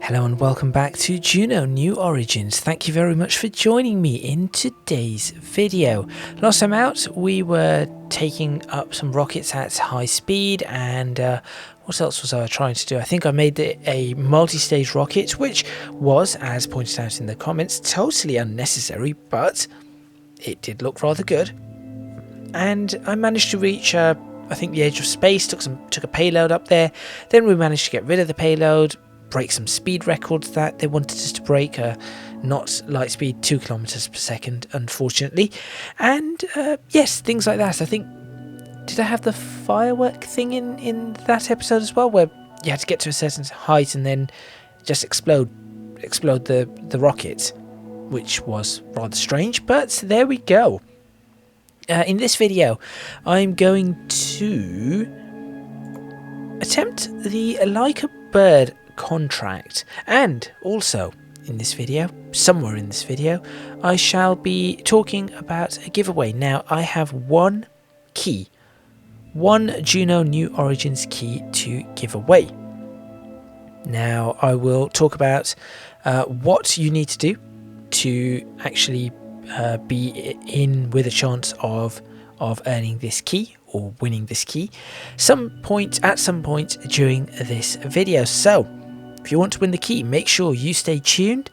Hello and welcome back to Juno New Origins. Thank you very much for joining me in today's video. Last time out we were taking up some rockets at high speed, and what else was I trying to do? I think I made a multi-stage rocket, which was, as pointed out in the comments, totally unnecessary, but it did look rather good. And I managed to reach I think the edge of space, took a payload up there. Then we managed to get rid of the payload, break some speed records that they wanted us to break, not light speed, 2 kilometers per second, unfortunately. And yes, things like that. I think, did I have the firework thing in that episode as well, where you had to get to a certain height and then just explode the rocket, which was rather strange, but there we go. In this video, I'm going to attempt the Like a Bird contract, and also in this video, somewhere in this video, I shall be talking about a giveaway. Now, I have one Juno New Origins key to give away. Now, I will talk about what you need to do to actually be in with a chance of earning this key or winning this key at some point during this video. So if you want to win the key, make sure you stay tuned,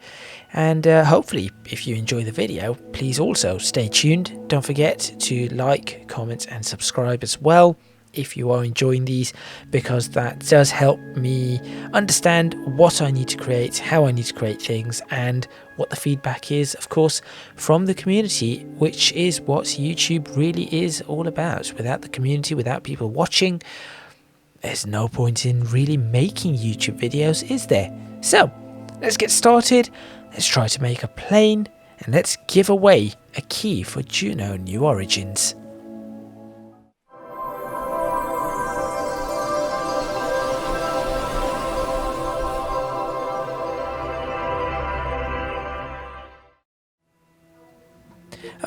and hopefully if you enjoy the video, please also stay tuned. Don't forget to like, comment and subscribe as well if you are enjoying these, because that does help me understand what I need to create, how I need to create things, and what the feedback is, of course, from the community, which is what YouTube really is all about. Without the community, without people watching, there's no point in really making YouTube videos, is there? So let's get started. Let's try to make a plane, and let's give away a key for Juno New Origins.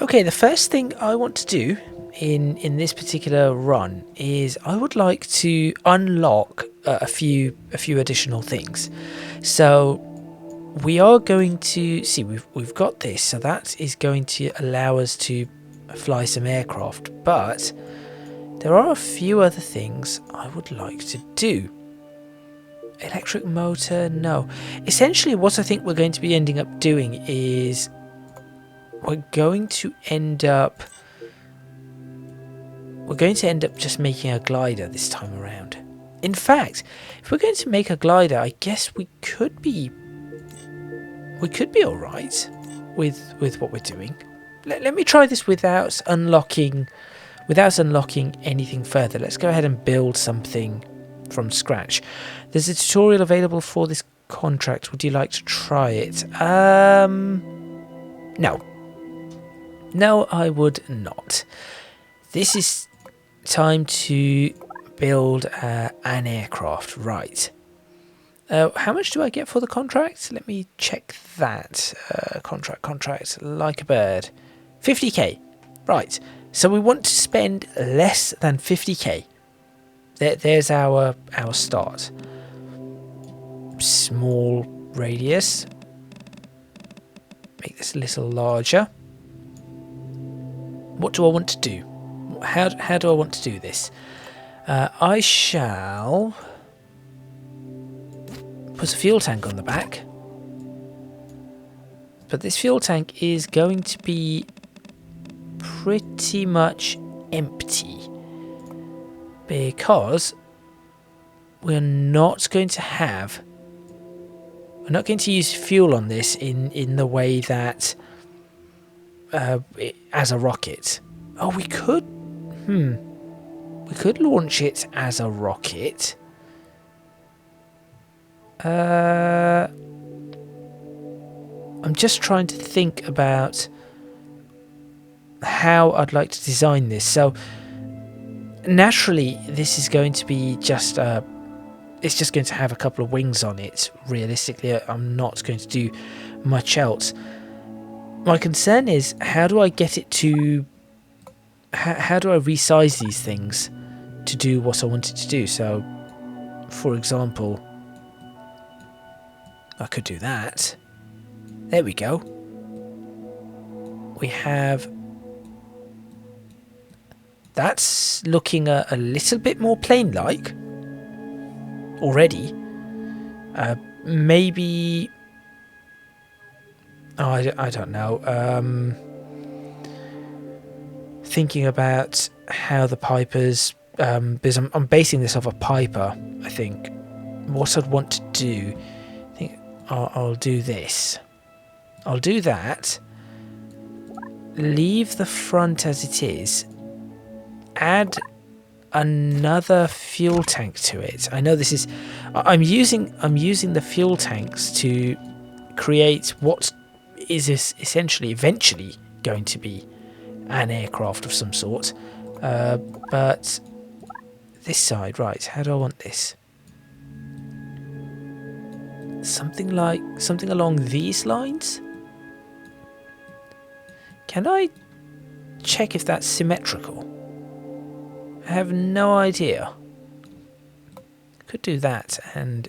Okay, the first thing I want to do in this particular run is I would like to unlock a few additional things. So we are going to see, we've got this, so that is going to allow us to fly some aircraft, but there are a few other things I would like to do. Electric motor, no. Essentially what I think we're going to be ending up doing is we're going to end up just making a glider this time around. In fact, if we're going to make a glider, I guess we could be all right with what we're doing. Let me try this without unlocking anything further. Let's go ahead and build something from scratch. There's a tutorial available for this contract. Would you like to try it? No, I would not. This is time to build an aircraft, right? How much do I get for the contract? Let me check that. Contract, Like a Bird. 50k. Right, so we want to spend less than 50k. There's our start. Small radius. Make this a little larger. What do I want to do? How do I want to do this? I shall put a fuel tank on the back, but this fuel tank is going to be pretty much empty because we're not going to use fuel on this in the way that as a rocket. Oh, we could launch it as a rocket. I'm just trying to think about how I'd like to design this. So naturally this is going to be just it's just going to have a couple of wings on it. Realistically, I'm not going to do much else. My concern is, how do I get it to... How do I resize these things to do what I wanted to do? So, for example, I could do that. There we go. We have... That's looking a little bit more plane-like already. Maybe... Oh, I don't know. Thinking about how the pipers... because I'm basing this off a piper, I think. What I'd want to do... I think I'll do this. I'll do that. Leave the front as it is. Add another fuel tank to it. I know this is... I'm using the fuel tanks to create what is essentially eventually going to be an aircraft of some sort. But this side, right, how do I want this? Something along these lines? Can I check if that's symmetrical? I have no idea. Could do that and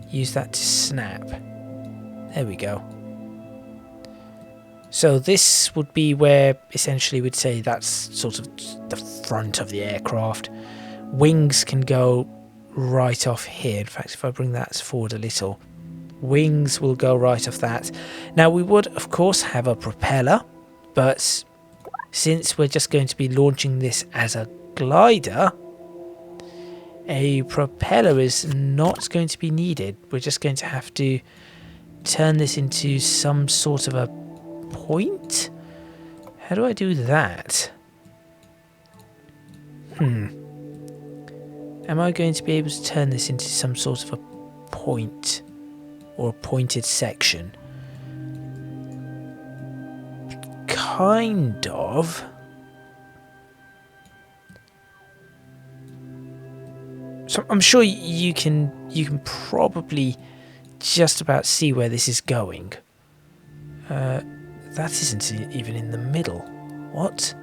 use that to snap. There we go. So this would be where essentially we'd say that's sort of the front of the aircraft. Wings can go right off here. In fact, if I bring that forward a little, wings will go right off that. Now we would of course have a propeller, but since we're just going to be launching this as a glider, a propeller is not going to be needed. We're just going to have to turn this into some sort of a point. How do I do that? Am I going to be able to turn this into some sort of a point or a pointed section? Kind of. So I'm sure you can probably just about see where this is going. That isn't even in the middle. What?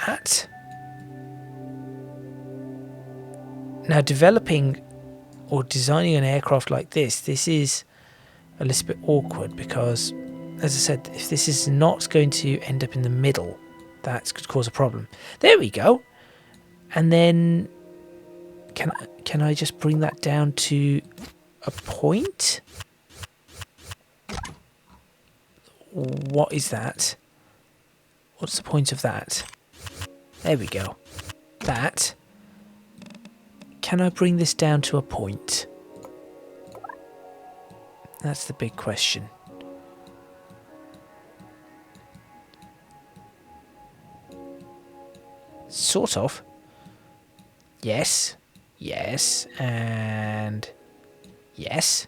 That? Now, developing or designing an aircraft like this is a little bit awkward because, as I said, if this is not going to end up in the middle, that could cause a problem. There we go. And then, can I just bring that down to a point? What is that? What's the point of that? There we go. That. Can I bring this down to a point? That's the big question. Sort of. Yes. Yes. And yes.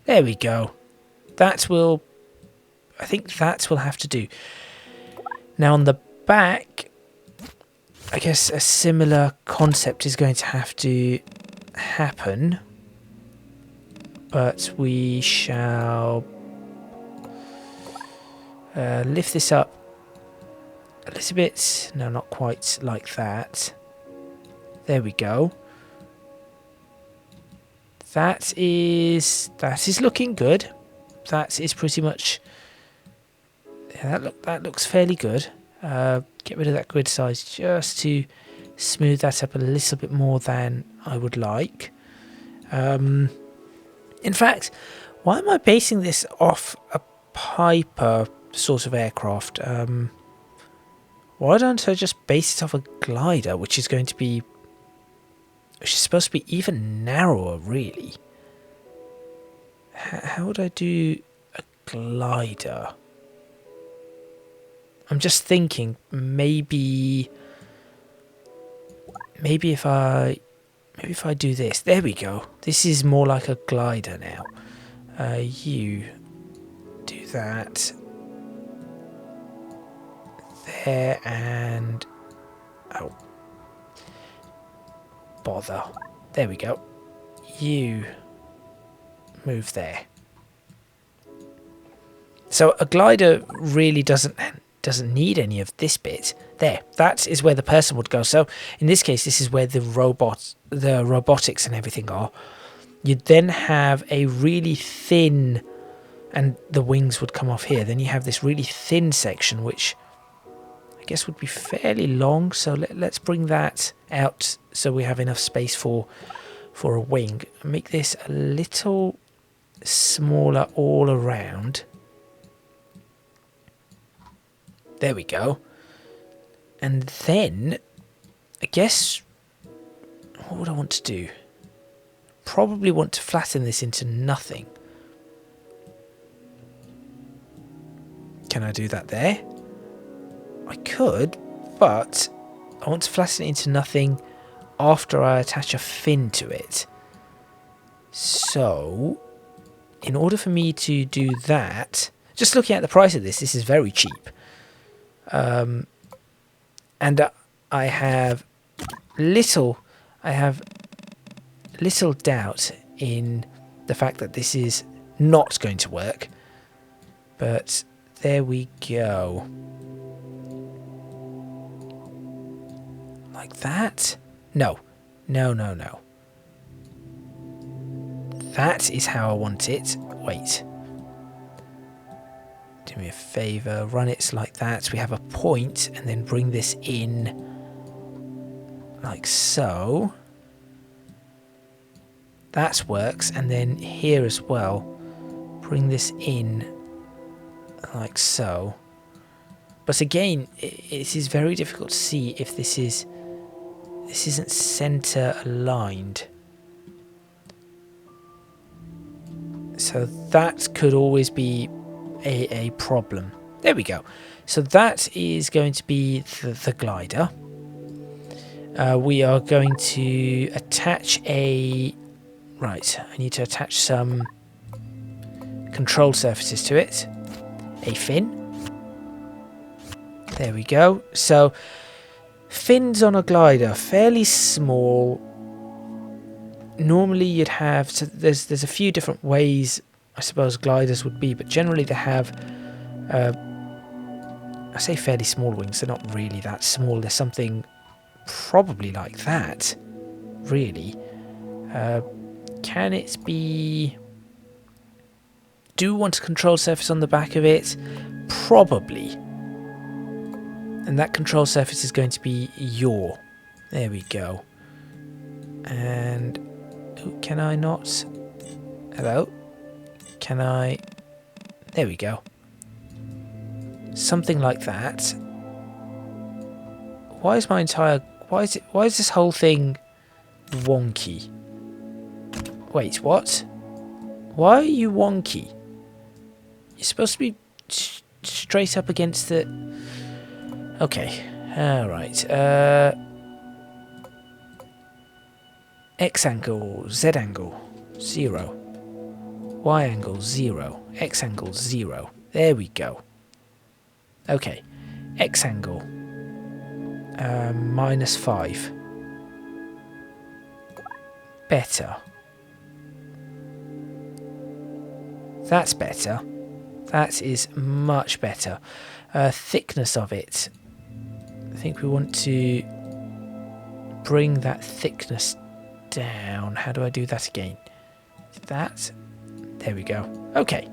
There we go. That will... I think that will have to do. Now on the back, I guess a similar concept is going to have to happen. But we shall lift this up a little bit. No, not quite like that. There we go. That is looking good. That is pretty much... Yeah, that looks fairly good. Get rid of that grid size just to smooth that up a little bit more than I would like. In fact, why am I basing this off a Piper sort of aircraft? Why don't I just base it off a glider, which is supposed to be even narrower, really? How would I do a glider? I'm just thinking maybe if I do this. There we go. This is more like a glider now. You do that there and oh, bother. There we go. You move there. So a glider really doesn't doesn't need any of this bit. There, that is where the person would go. So in this case, this is where the robotics and everything are. You'd then have a really thin, and the wings would come off here. Then you have this really thin section, which I guess would be fairly long. So let's bring that out so we have enough space for a wing. Make this a little smaller all around. There we go. And then I guess, what would I want to do? Probably want to flatten this into nothing. Can I do that there? I could, but I want to flatten it into nothing after I attach a fin to it. So, in order for me to do that, just looking at the price of this, this is very cheap. And I have little doubt in the fact that this is not going to work. But there we go. Like that? No. No. That is how I want it. Wait. Do me a favour. Run it like that. We have a point, and then bring this in like so. That works. And then here as well. Bring this in like so. But again, it is very difficult to see if this isn't center aligned. So that could always be a problem. There we go. So that is going to be the glider. We are going to attach a... Right, I need to attach some control surfaces to it. A fin. There we go. So fins on a glider, fairly small. Normally you'd have, so there's a few different ways I suppose gliders would be, but generally they have I say fairly small wings, they're not really that small. There's something probably like that, really. Can it be... Do want a control surface on the back of it? Probably. And that control surface is going to be yaw. There we go. And... Ooh, can I not... Hello? Can I... There we go. Something like that. Why is my entire... Why is this whole thing wonky? Wait, what? Why are you wonky? You're supposed to be straight up against the... Okay, alright. X angle, Z angle, 0. Y angle, 0. X angle, 0. There we go. Okay, X angle, -5. Better. That's better. That is much better. Thickness of it. I think we want to bring that thickness down. How do I do that again? That. There we go. Okay.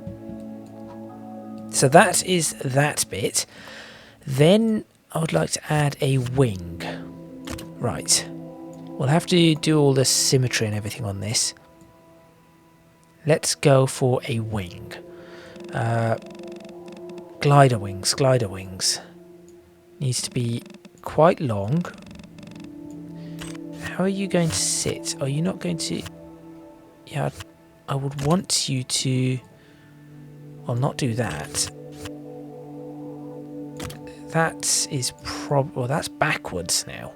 So that is that bit. Then I would like to add a wing. Right. We'll have to do all the symmetry and everything on this. Let's go for a wing. Glider wings, glider wings. Needs to be quite long. How are you going to sit? Are you not going to... Yeah, I would want you to... Well, not do that. That is well, that's backwards now.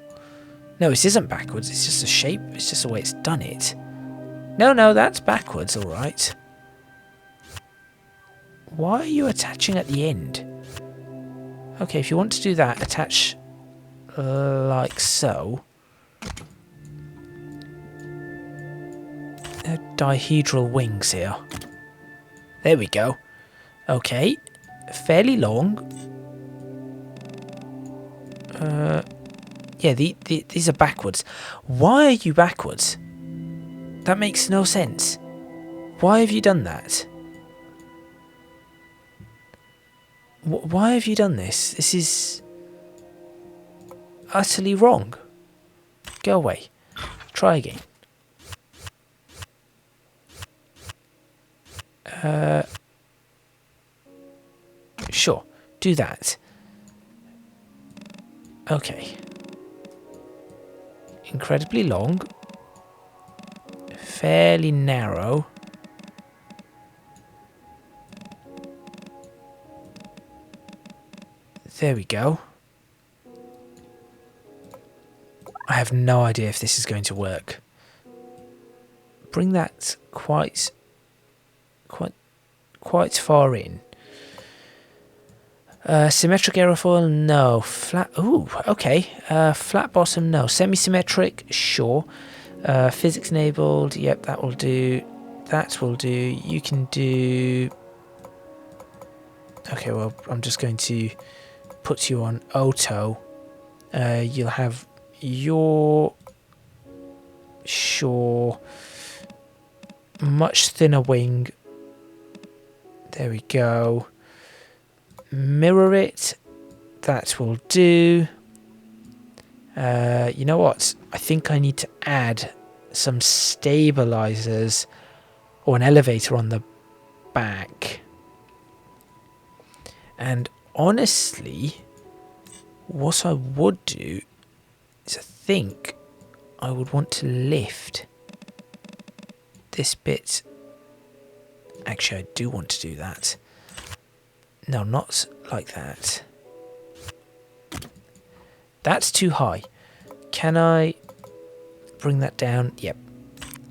No, it isn't backwards. It's just a shape. It's just the way it's done it. No, that's backwards, all right. Why are you attaching at the end? Okay, if you want to do that, attach like so. Dihedral wings here. There we go. Okay, fairly long. Yeah, these are backwards. Why are you backwards? That makes no sense. Why have you done that? Why have you done this? This is utterly wrong. Go away. Try again. Sure, do that. Okay. Incredibly long. Fairly narrow. There we go. I have no idea if this is going to work. Bring that quite far in. Symmetric aerofoil, no. Flat, ooh, okay. Flat bottom, no. Semi-symmetric, sure. Physics enabled, yep, that will do. That will do. You can do... Okay, well, I'm just going to put you on auto. You'll have your... Sure. Much thinner wing. There we go. Mirror it. That will do. You know what? I think I need to add some stabilizers or an elevator on the back. And honestly, what I would do is I think I would want to lift this bit. Actually, I do want to do that. No, not like that. That's too high. Can I bring that down? Yep.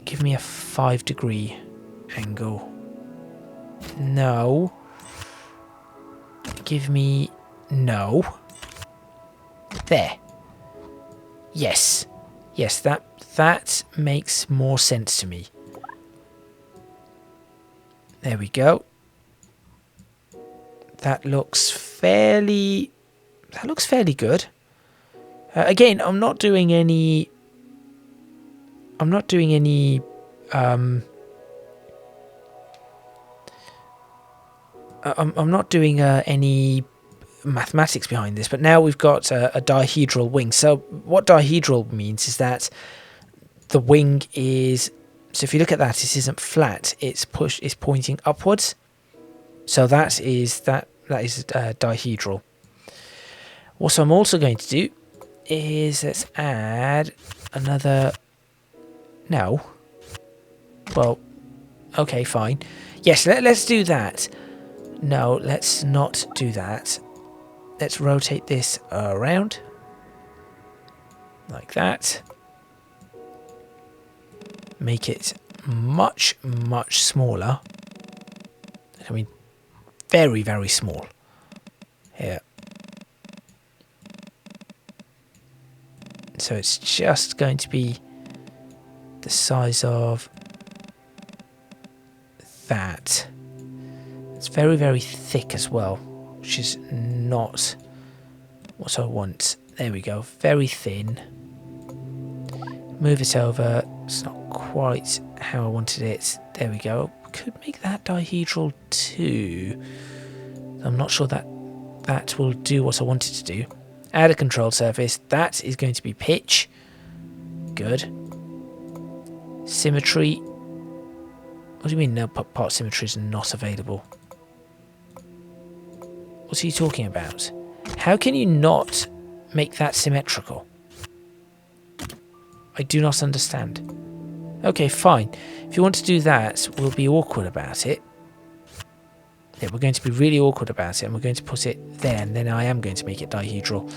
Give me a 5-degree angle. No. Give me... No. There. Yes. Yes, that makes more sense to me. There we go. That looks fairly good. Again, I'm not doing any any mathematics behind this, but now we've got a dihedral wing. So what dihedral means is that the wing is, so if you look at that, it isn't flat, it's pointing upwards. So that is dihedral. What I'm also going to do is let's add another... No. Well, okay, fine. Yes, let's do that. No, let's not do that. Let's rotate this around. Like that. Make it much, much smaller. I mean, very, very small. Here. So it's just going to be the size of that. It's very, very thick as well, which is not what I want. There we go, very thin. Move it over. It's not quite how I wanted it. There we go. Could make that dihedral too. I'm not sure that will do what I wanted to do. Add a control surface. That is going to be pitch. Good. Symmetry. What do you mean no part symmetry is not available? What are you talking about? How can you not make that symmetrical? I do not understand. Okay, fine. If you want to do that, we'll be awkward about it. Yeah, we're going to be really awkward about it, and we're going to put it there, and then I am going to make it dihedral.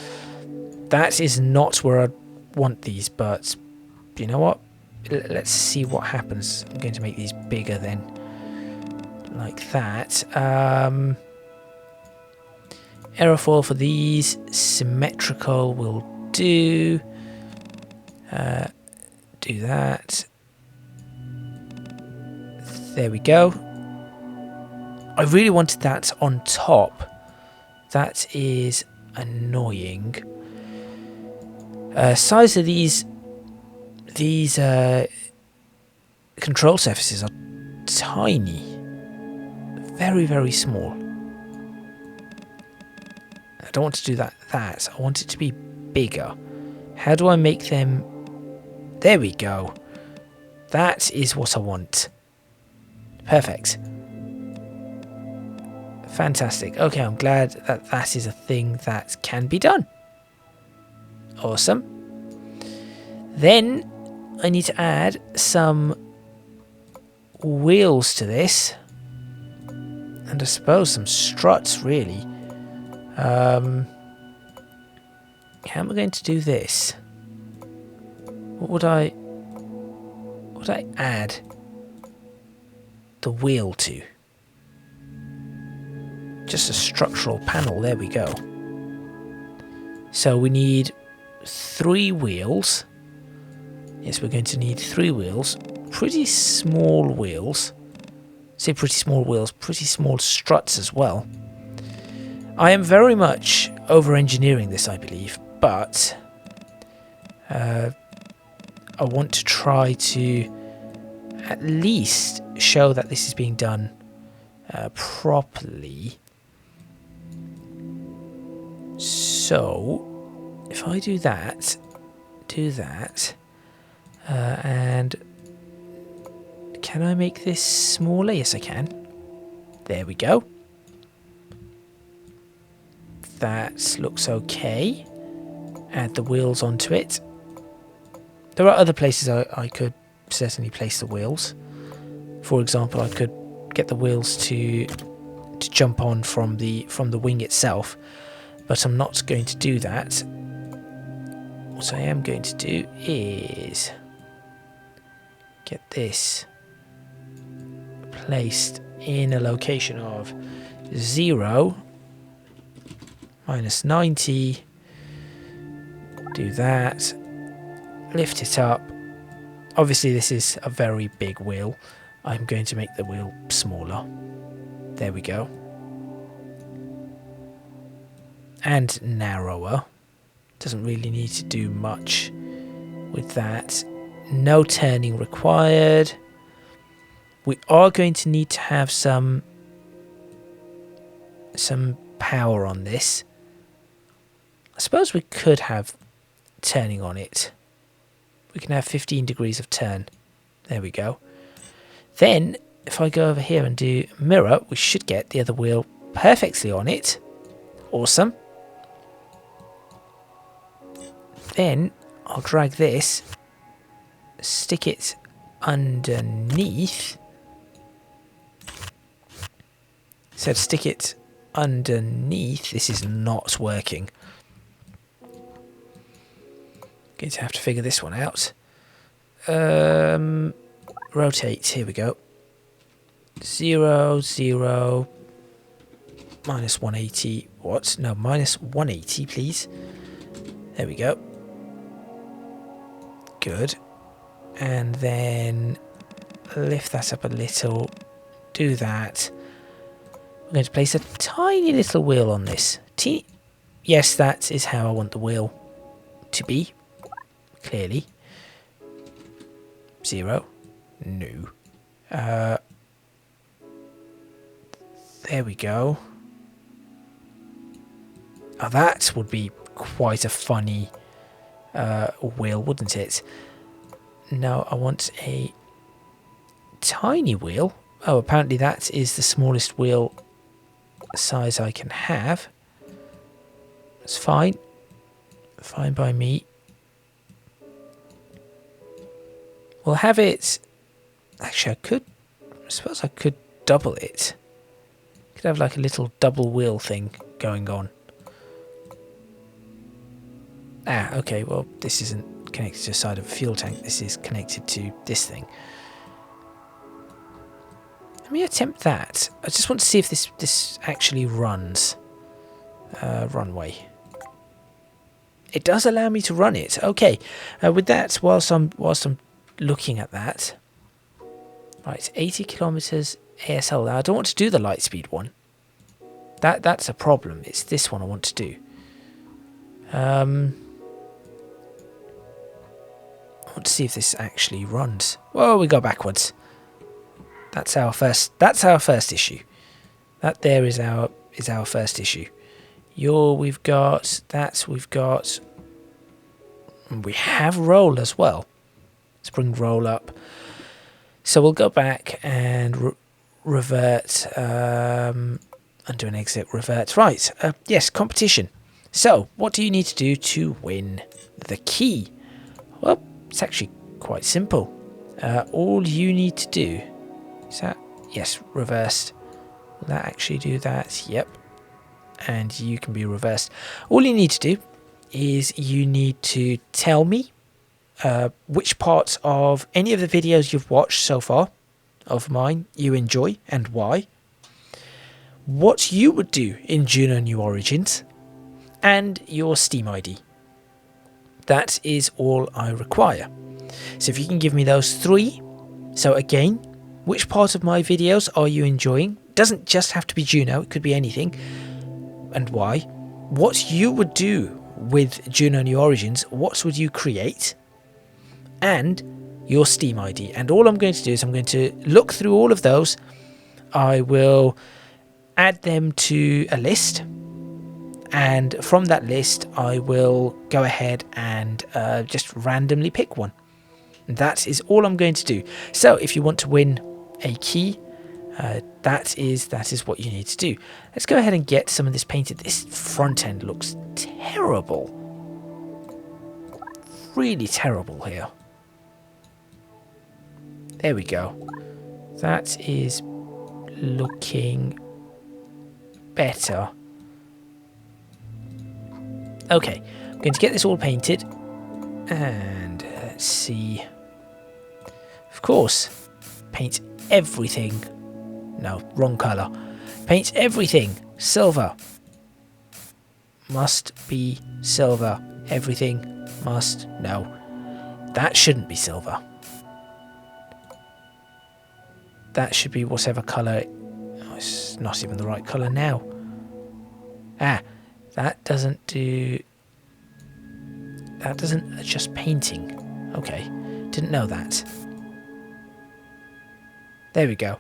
That is not where I want these, but you know what? Let's see what happens. I'm going to make these bigger then. Like that. Aerofoil for these. Symmetrical will do. Do that. There we go. I really wanted that on top. That is annoying. Size of these control surfaces are tiny, very, very small. I don't want to do that. I want it to be bigger. How do I make them? There we go. That is what I want. Perfect. Fantastic. Okay, I'm glad that that is a thing that can be done. Awesome. Then I need to add some wheels to this. And I suppose some struts, really. How am I going to do this? What would I add the wheel to? Just a structural panel, there we go. So we need 3 wheels. Yes, we're going to need 3 wheels. Pretty small wheels. Say pretty small wheels, pretty small struts as well. I am very much over-engineering this, I believe, but I want to try to at least show that this is being done properly. So, if I do that, and can I make this smaller? Yes, I can. There we go. That looks okay. Add the wheels onto it. There are other places I could certainly place the wheels. For example, I could get the wheels to jump on from the wing itself, but I'm not going to do that. What I am going to do is get this placed in a location of 0, -90. Do that. Lift it up. Obviously this is a very big wheel. I'm going to make the wheel smaller. There we go. And narrower. Doesn't really need to do much with that. No turning required. We are going to need to have some power on this. I suppose we could have turning on it. We can have 15 degrees of turn. There we go. Then, if I go over here and do mirror, we should get the other wheel perfectly on it. Awesome. Then, I'll drag this, stick it underneath. So stick it underneath. This is not working. Going to have to figure this one out. Rotate. Here we go. 0, 0. Minus 180. What? No, minus 180, please. There we go. Good. And then lift that up a little. Do that. I'm going to place a tiny little wheel on this. Yes, that is how I want the wheel to be. Clearly. 0. No. There we go. Oh, that would be quite a funny wheel, wouldn't it? Now I want a tiny wheel. Oh, apparently that is the smallest wheel size I can have. That's fine. Fine by me. We'll have it... Actually, I suppose I could double it. Could have like a little double wheel thing going on. Ah, okay, well, this isn't connected to the side of a fuel tank. This is connected to this thing. Let me attempt that. I just want to see if this actually runs. Runway. It does allow me to run it. Okay, with that, whilst I'm looking at that. Right, 80 kilometers ASL. Now, I don't want to do the light speed one. That's a problem. It's this one I want to do. Let's see if this actually runs. Whoa, we go backwards. That's our first issue. That there is our first issue. We've got that, we have roll as well. Let's bring roll up. So we'll go back and revert, undo an exit, revert. Right, yes, competition. So, what do you need to do to win the key? Well, it's actually quite simple. All you need to do is that, yes, reversed. Will that actually do that? Yep. And you can be reversed. All you need to do is you need to tell me which parts of any of the videos you've watched so far of mine you enjoy and why. What you would do in Juno New Origins. And your Steam ID. That is all I require. So if you can give me those 3. So again, which part of my videos are you enjoying? Doesn't just have to be Juno, it could be anything. And why? What you would do with Juno New Origins, what would you create? And your Steam ID. And all I'm going to do is I'm going to look through all of those. I will add them to a list. And from that list, I will go ahead and just randomly pick one. That is all I'm going to do. So if you want to win a key, that is what you need to do. Let's go ahead and get some of this painted. This front end looks terrible. Really terrible here. There we go. That is looking better. Okay, I'm going to get this all painted, and let's see. Of course, paint everything. No, wrong colour. Paint everything silver. Must be silver. Everything must. No, that shouldn't be silver. That should be whatever colour. Oh, it's not even the right colour now. Ah. That doesn't adjust painting. Okay, didn't know that. There we go.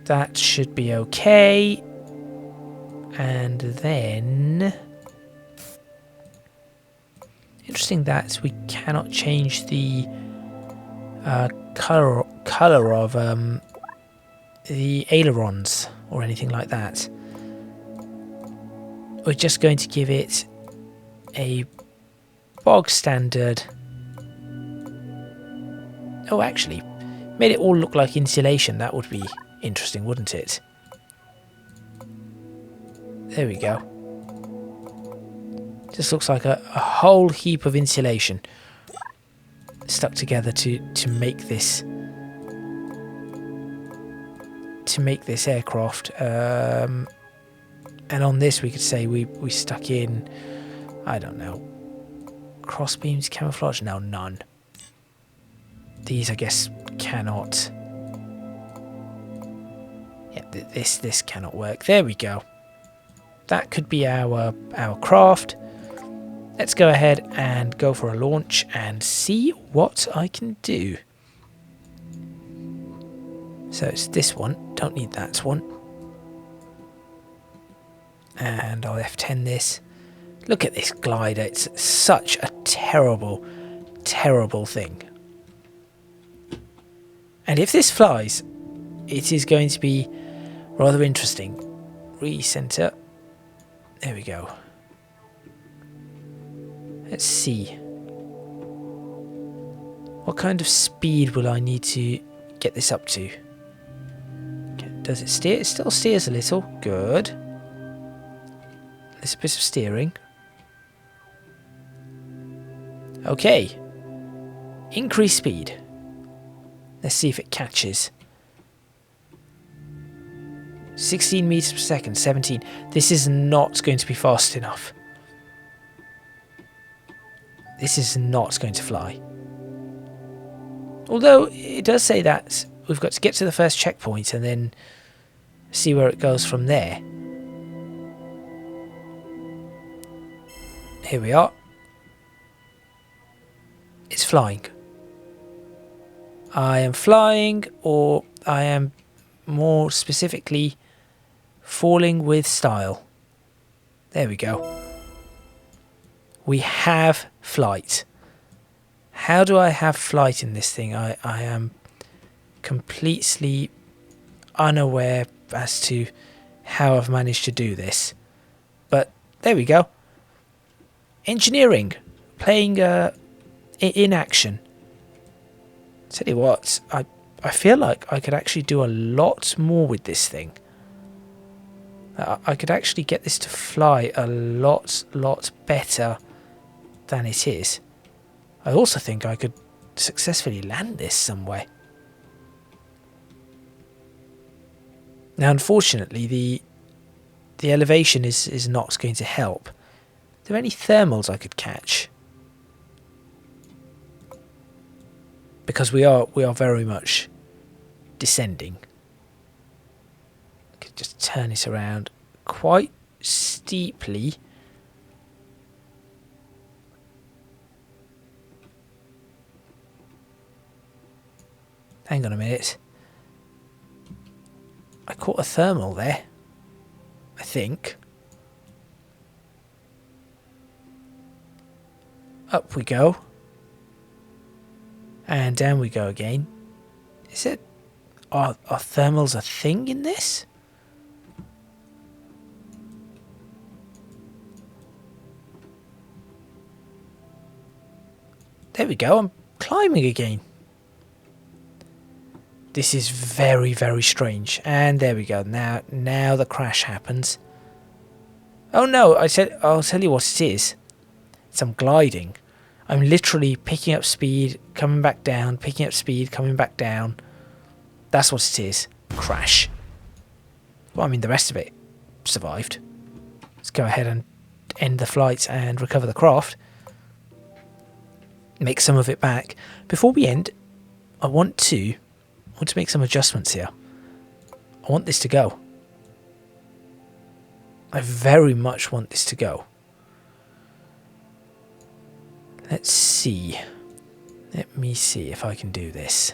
That should be okay. And then... Interesting that we cannot change the colour of the ailerons or anything like that. We're just going to give it a bog standard. Oh, actually, made it all look like insulation. That would be interesting, wouldn't it? There we go. Just looks like a whole heap of insulation stuck together to make this aircraft. And on this we could say we stuck in, I don't know, crossbeams, camouflage? No, none. These I guess cannot. Yeah, this cannot work. There we go. That could be our craft. Let's go ahead and go for a launch and see what I can do. So it's this one. Don't need that one. And I'll F10 this. Look at this glider. It's such a terrible, terrible thing. And if this flies, it is going to be rather interesting. Recenter. There we go. Let's see. What kind of speed will I need to get this up to? Okay, does it steer? It still steers a little. Good. There's a bit of steering. Okay. Increase speed. Let's see if it catches. 16 meters per second, 17. This is not going to be fast enough. This is not going to fly. Although it does say that we've got to get to the first checkpoint and then see where it goes from there. Here we are. It's flying. I am flying, or I am more specifically falling with style. There we go. We have flight. How do I have flight in this thing? I am completely unaware as to how I've managed to do this. But there we go. Engineering. Playing in action. Tell you what, I feel like I could actually do a lot more with this thing. I could actually get this to fly a lot better than it is. I also think I could successfully land this somewhere. Now, unfortunately, the elevation is not going to help. Are there any thermals I could catch? Because we are very much descending. I could just turn it around quite steeply. Hang on a minute. I caught a thermal there, I think. Up we go. And down we go again. Is it... Are thermals a thing in this? There we go. I'm climbing again. This is very strange. And there we go. Now the crash happens. Oh no, I'll tell you what it is. It's I'm gliding. I'm literally picking up speed, coming back down, picking up speed, coming back down. That's what it is. Crash. Well, I mean, the rest of it survived. Let's go ahead and end the flight and recover the craft. Make some of it back. Before we end, I want to make some adjustments here. I want this to go. I very much want this to go. Let's see. Let me see if I can do this.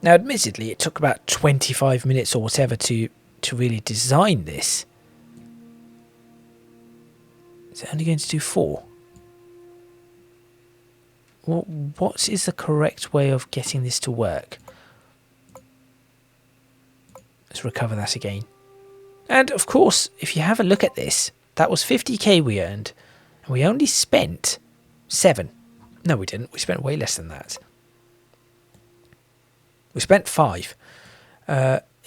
Now, admittedly, it took about 25 minutes or whatever to really design this. Is it only going to do 4? Well, what is the correct way of getting this to work? Let's recover that again. And of course, if you have a look at this, that was 50k we earned, and we only spent 7. No, we didn't. We spent way less than that. We spent 5.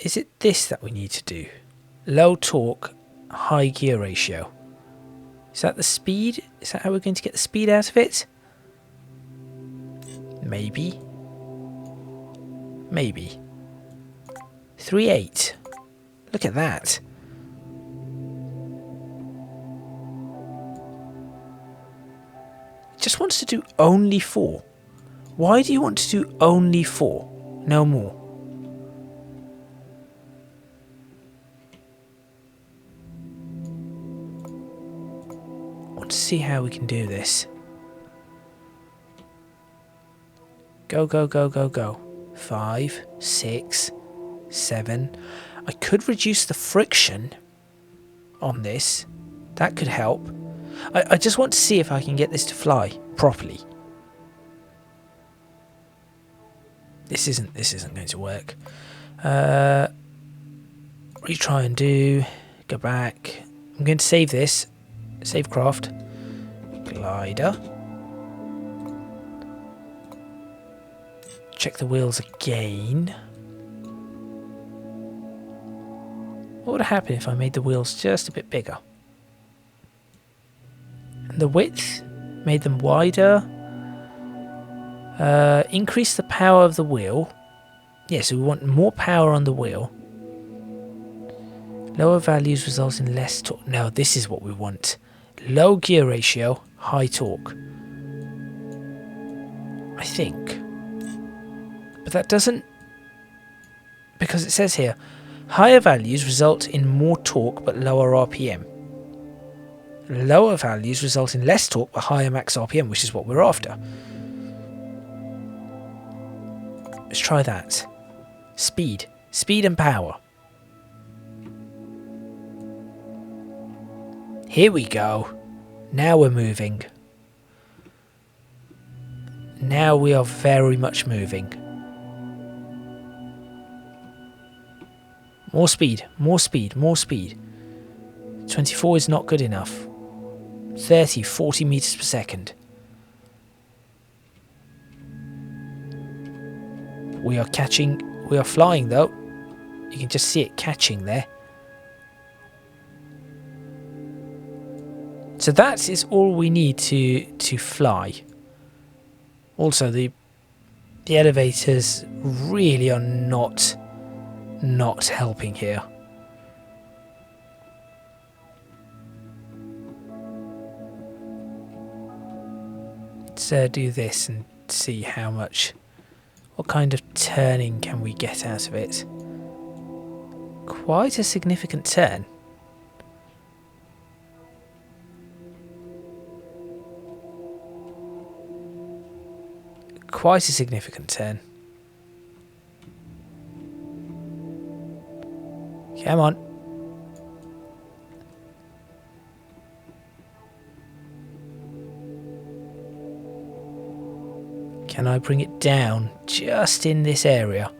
Is it this that we need to do? Low torque, high gear ratio. Is that the speed? Is that how we're going to get the speed out of it? Maybe. Maybe. 3.8. Look at that. It just wants to do only 4. Why do you want to do only 4? No more. I want to see how we can do this. Go, go, go, go, go. 5, 6, 7. I could reduce the friction on this. That could help. I just want to see if I can get this to fly properly. This isn't going to work. Retry and do. Go back. I'm going to save this. Save craft. Glider. Check the wheels again. What would happen if I made the wheels just a bit bigger? And the width, made them wider. Increase the power of the wheel. Yeah, so we want more power on the wheel. Lower values result in less torque. No, this is what we want. Low gear ratio, high torque. I think. But that doesn't... Because it says here, higher values result in more torque but lower RPM. Lower values result in less torque but higher max RPM, which is what we're after. Let's try that. Speed. Speed and power. Here we go. Now we're moving. Now we are very much moving. More speed, more speed, more speed. 24 is not good enough. 30, 40 meters per second. We are catching, we are flying though. You can just see it catching there. So that is all we need to fly. Also, the elevators really are not helping here. Let's do this and see how much, what kind of turning can we get out of it. Quite a significant turn. Quite a significant turn. Come on. Can I bring it down just in this area?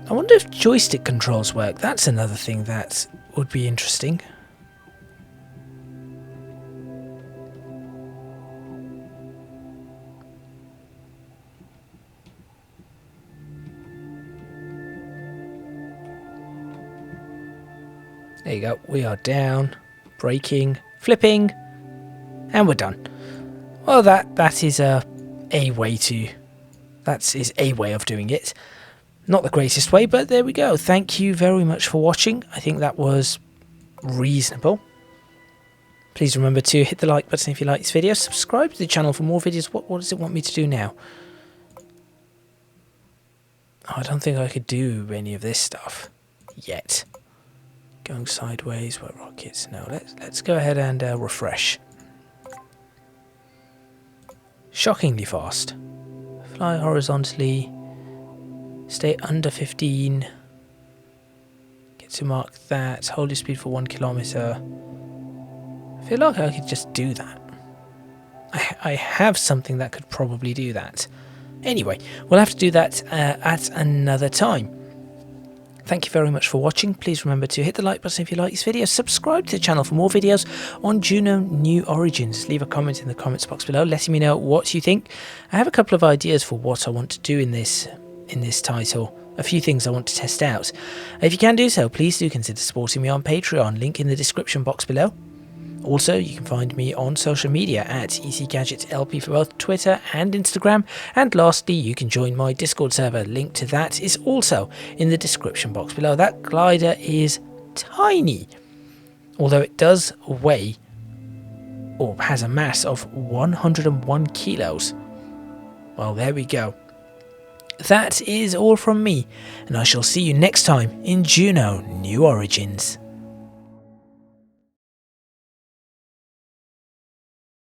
I wonder if joystick controls work. That's another thing that would be interesting. There you go, we are down, braking, flipping, and we're done. Well, that is a way of doing it. Not the greatest way, but there we go. Thank you very much for watching. I think that was reasonable. Please remember to hit the like button if you like this video. Subscribe to the channel for more videos. What does it want me to do now? Oh, I don't think I could do any of this stuff yet. Going sideways, where rockets? No, let's go ahead and refresh. Shockingly fast. Fly horizontally. Stay under 15. Get to mark that. Hold your speed for 1 kilometer. I feel like I could just do that. I have something that could probably do that. Anyway, we'll have to do that at another time. Thank you very much for watching. Please remember to hit the like button if you like this video. Subscribe to the channel for more videos on Juno New Origins. Leave a comment in the comments box below letting me know what you think. I have a couple of ideas for what I want to do in this title. A few things I want to test out. If you can do so, please do consider supporting me on Patreon. Link in the description box below. Also, you can find me on social media at ECGadget LP for both Twitter and Instagram. And lastly, you can join my Discord server. Link to that is also in the description box below. That glider is tiny, although it does weigh, or has a mass of 101 kilos. Well, there we go. That is all from me, and I shall see you next time in Juno New Origins.